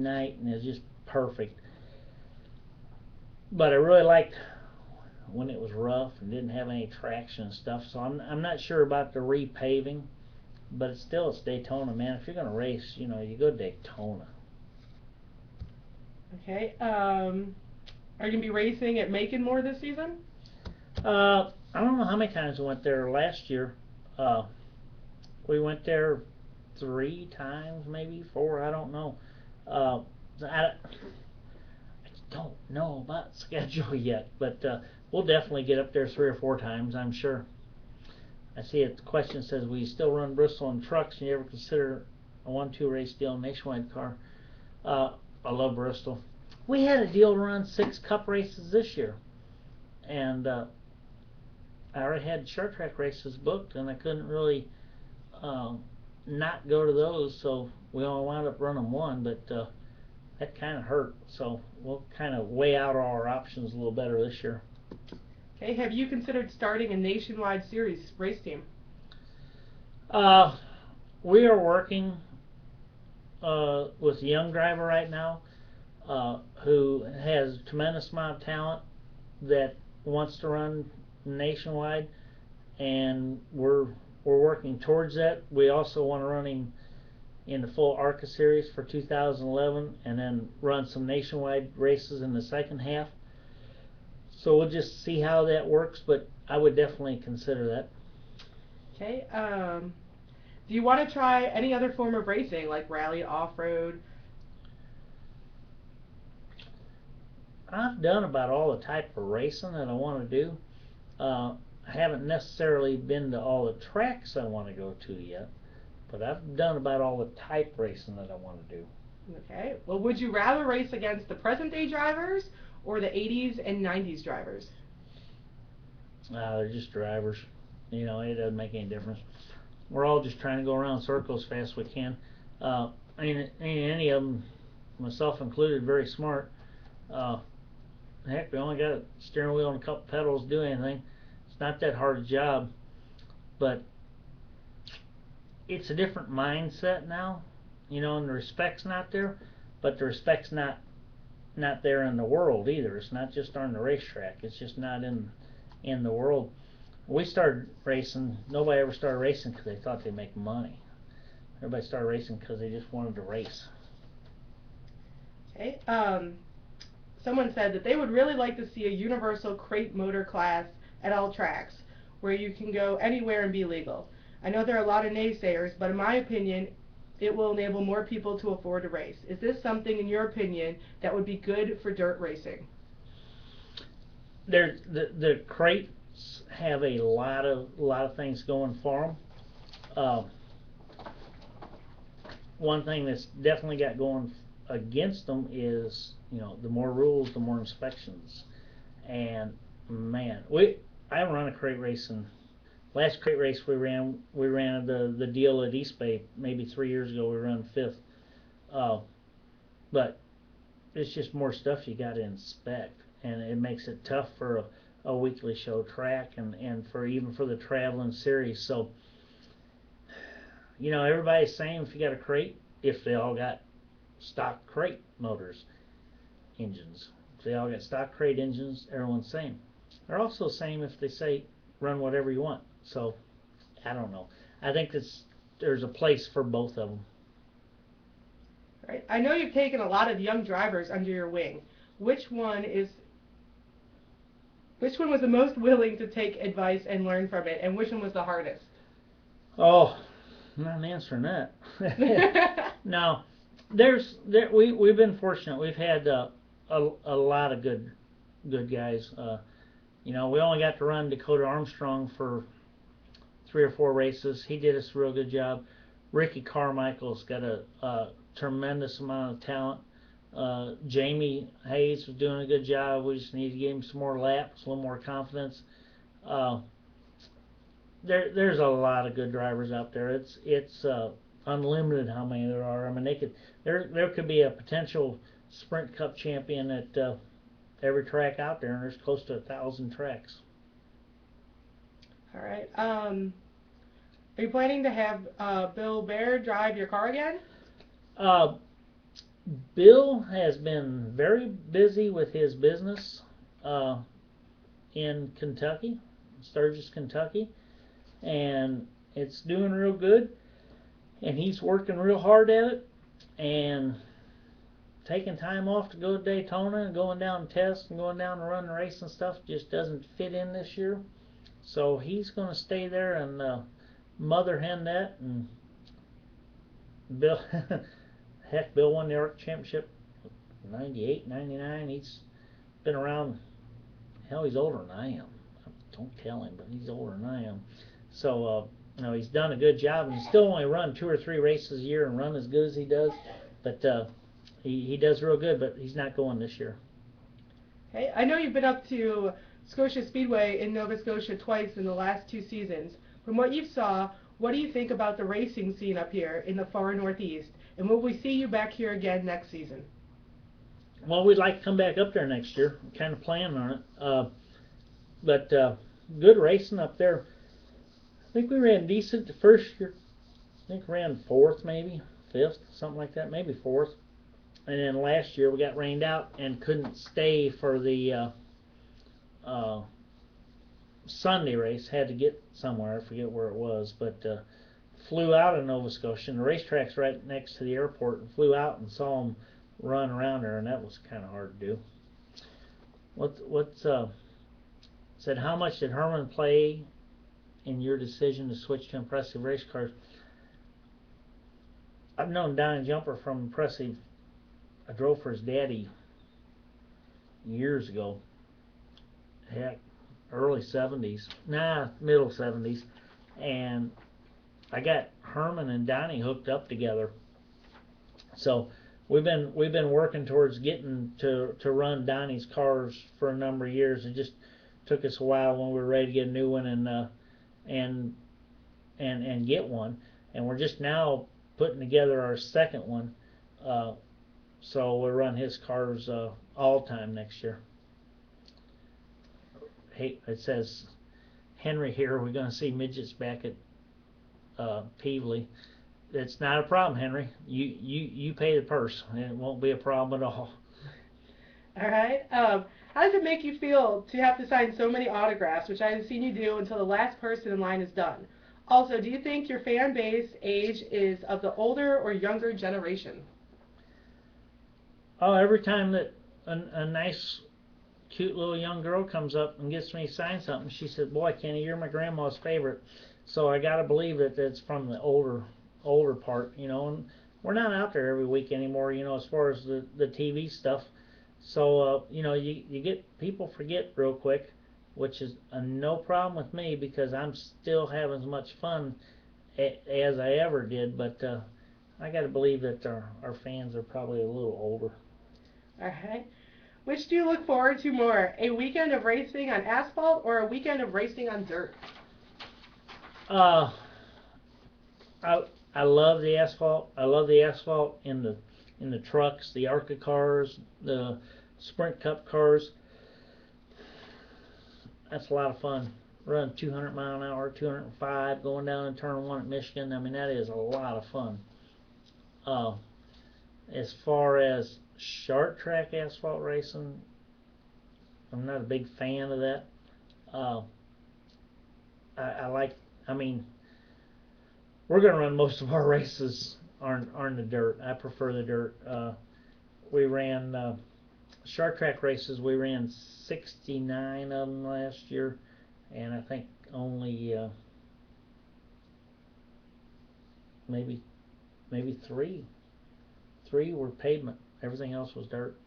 night, and it was just perfect. But I really liked when it was rough and didn't have any traction and stuff. So I'm not sure about the repaving, but it's Daytona, man. If you're gonna race, you go to Daytona. Okay. Are you gonna be racing at Macon more this season? I don't know how many times we went there last year. Uh, we went there 3 times, maybe four. I don't know. Uh, I don't know about schedule yet, but we'll definitely get up there 3 or 4 times, I'm sure. I see it. The question says, "We still run Bristol in trucks? And you ever consider a 1-2 race deal nationwide car?" Uh, I love Bristol. We had a deal to run 6 Cup races this year, and I already had short track races booked, and I couldn't really uh, not go to those, so we only wound up running one, but that kind of hurt. So we'll kind of weigh out our options a little better this year. Okay. Have you considered starting a nationwide series race team? Uh, we are working with a young driver right now who has a tremendous amount of talent that wants to run nationwide, and we're working towards that. We also want to run him in the full ARCA series for 2011, and then run some nationwide races in the second half. So we'll just see how that works, but I would definitely consider that. Okay. Do you want to try any other form of racing, like rally, off-road? I've done about all the type of racing that I want to do. I haven't necessarily been to all the tracks I want to go to yet, but I've done about all the type racing that I want to do. Okay. Well, would you rather race against the present-day drivers or the 80s and 90s drivers? They're just drivers. It doesn't make any difference. We're all just trying to go around circles as fast as we can. Ain't any of them, myself included, very smart. Uh, Heck, we only got a steering wheel and a couple pedals to do anything. It's not that hard a job, but it's a different mindset now. And the respect's not there, but the respect's not there in the world either. It's not just on the racetrack. It's just not in the world. We started racing. Nobody ever started racing because they thought they'd make money. Everybody started racing because they just wanted to race. Okay. Someone said that they would really like to see a universal crate motor class at all tracks where you can go anywhere and be legal. I know there are a lot of naysayers, but in my opinion, it will enable more people to afford to race. Is this something, in your opinion, that would be good for dirt racing? The crates have a lot of things going for them. One thing that's definitely got going against them is the more rules, the more inspections. And man, I run a crate race, and last crate race we ran the deal at East Bay maybe 3 years ago. We ran fifth, uh, but it's just more stuff you got to inspect, and it makes it tough for a weekly show track, and for even for the traveling series. So everybody's saying if you got a crate, if they all got stock crate motors, engines. If they all got stock crate engines, everyone's saying. They're also saying if they say run whatever you want. So I don't know. I think there's a place for both of them. Right. I know you've taken a lot of young drivers under your wing. Which one is which one was the most willing to take advice and learn from it, and which one was the hardest? Oh, I'm not answering that. No, we've been fortunate. We've had a lot of good guys. We only got to run Dakota Armstrong for 3 or 4 races. He did us a real good job. Ricky Carmichael's got a tremendous amount of talent. Jamie Hayes was doing a good job. We just need to give him some more laps, a little more confidence. Uh, there's a lot of good drivers out there. It's unlimited how many there are. I mean, there could be a potential Sprint Cup champion at every track out there, and there's close to 1,000 tracks. All right. Are you planning to have Bill Baird drive your car again? Uh, Bill has been very busy with his business uh, in Kentucky, Sturgis, Kentucky, and it's doing real good. And he's working real hard at it, and taking time off to go to Daytona and going down and test and going down to run the race and stuff just doesn't fit in this year. So he's going to stay there and mother hen that. And Bill, heck, Bill won the ARC championship 98, 99. He's been around. Hell, he's older than I am. Don't tell him, but he's older than I am. So, he's done a good job, and he's still only run 2 or 3 races a year and run as good as he does. But he does real good, but he's not going this year. Hey, I know you've been up to Scotia Speedway in Nova Scotia twice in the last 2 seasons. From what you saw, what do you think about the racing scene up here in the far northeast? And will we see you back here again next season? Well, we'd like to come back up there next year. We're kind of planning on it. But good racing up there. I think we ran decent the first year. I think we ran 4th, maybe 5th, something like that, maybe 4th. And then last year we got rained out and couldn't stay for the Sunday race. Had to get somewhere. I forget where it was, but flew out of Nova Scotia. And the racetrack's right next to the airport, and flew out and saw them run around there, and that was kind of hard to do. What's said? How much did Herman play in your decision to switch to Impressive race cars? I've known Donnie Jumper from Impressive. I drove for his daddy years ago. Heck, early 70s. Nah, middle 70s. And I got Herman and Donnie hooked up together. So we've been working towards getting to run Donnie's cars for a number of years. It just took us a while when we were ready to get a new one and get one. And we're just now putting together our second one. So we'll run his cars all time next year. Hey, it says Henry here. We're going to see midgets back at Pevely. It's not a problem, Henry. You pay the purse. It won't be a problem at all. All right. How does it make you feel to have to sign so many autographs, which I haven't seen you do until the last person in line is done? Also, do you think your fan base age is of the older or younger generation? Oh, every time that a nice, cute little young girl comes up and gets me to sign something, she said, "Boy, Kenny, you're my grandma's favorite." So I gotta believe that that's from the older part, And we're not out there every week anymore, as far as the TV stuff. So you get people forget real quick, which is no problem with me because I'm still having as much fun as I ever did. But I got to believe that our fans are probably a little older. All right. Which do you look forward to more, a weekend of racing on asphalt or a weekend of racing on dirt? I love the asphalt. I love the asphalt in the trucks, the ARCA cars, the Sprint Cup cars. That's a lot of fun. Run 200 mile an hour, 205, going down in turn 1 at Michigan. I mean, that is a lot of fun. As far as short track asphalt racing, I'm not a big fan of that. I mean, we're going to run most of our races on the dirt. I prefer the dirt. We ran short track races. We ran 69 of them last year, and I think only maybe three were pavement. Everything else was dirt.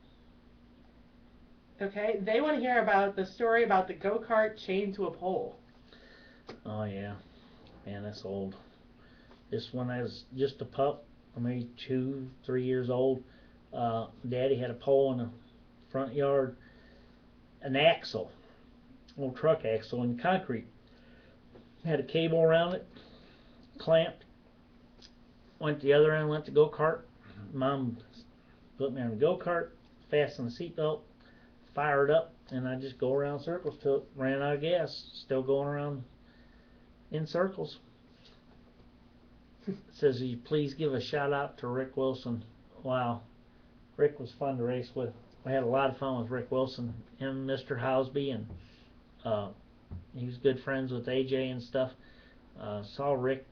Okay, they want to hear about the story about the go-kart chained to a pole. Oh yeah, man, that's old. This when I was just a pup, maybe 2, 3 years old. Daddy had a pole in the front yard, an axle, old truck axle in concrete. Had a cable around it, clamped. Went to the other end, went to go-kart. Mom put me on the go-kart, fastened the seatbelt, fired up, and I just go around circles till it ran out of gas. Still going around in circles. It says, "Will you please give a shout out to Rick Wilson?" Wow. Rick was fun to race with. We had a lot of fun with Rick Wilson and Mr. Housby, and he was good friends with AJ and stuff. Saw Rick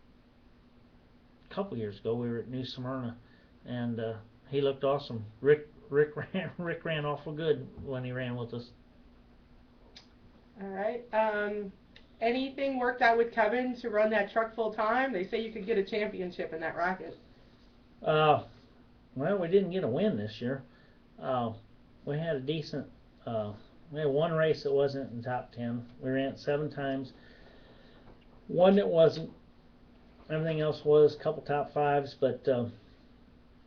a couple years ago. We were at New Smyrna, and he looked awesome. Rick ran awful good when he ran with us. All right. Anything worked out with Kevin to run that truck full time? They say you could get a championship in that rocket. Well, we didn't get a win this year. We had a decent. We had one race that wasn't in the top 10. We ran it 7 times. One that wasn't. Everything else was. A couple top 5s, but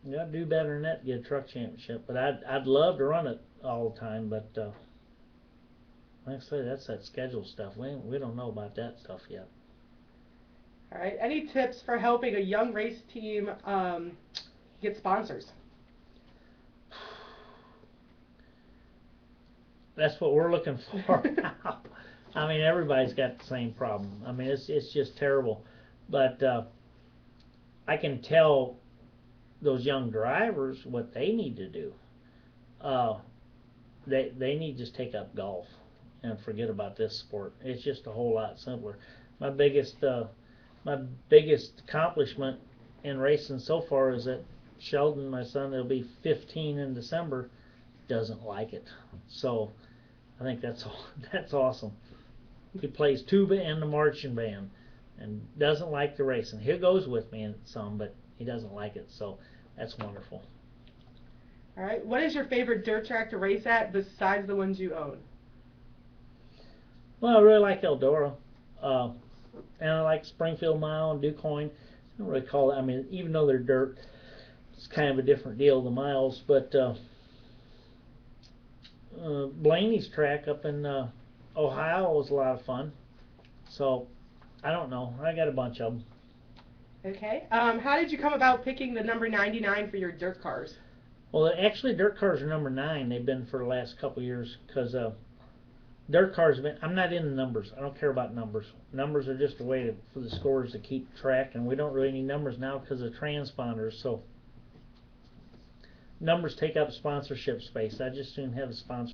you got to do better than that to get a truck championship. But I'd love to run it all the time, but like I say, that's that schedule stuff. We don't know about that stuff yet. All right. Any tips for helping a young race team get sponsors? That's what we're looking for now. I mean, everybody's got the same problem. I mean, it's just terrible. But I can tell those young drivers what they need to do. They need to just take up golf and forget about this sport. It's just a whole lot simpler. My biggest accomplishment in racing so far is that Sheldon, my son, that'll be 15 in December, doesn't like it. So I think that's awesome. He plays tuba in the marching band and doesn't like the racing. He goes with me in some, but he doesn't like it. So that's wonderful. All right. What is your favorite dirt track to race at besides the ones you own? Well, I really like Eldora, and I like Springfield Mile and DuQuoin. I don't really call it. I mean, even though they're dirt, it's kind of a different deal, the miles. But Blaney's track up in Ohio was a lot of fun. So I don't know. I got a bunch of them. Okay. How did you come about picking the number 99 for your dirt cars? Well, actually, dirt cars are number 9. They've been for the last couple of years because dirt cars have been. I'm not into numbers. I don't care about numbers. Numbers are just a way for the scores to keep track, and we don't really need numbers now because of transponders. So numbers take up sponsorship space. I just soon have a sponsor.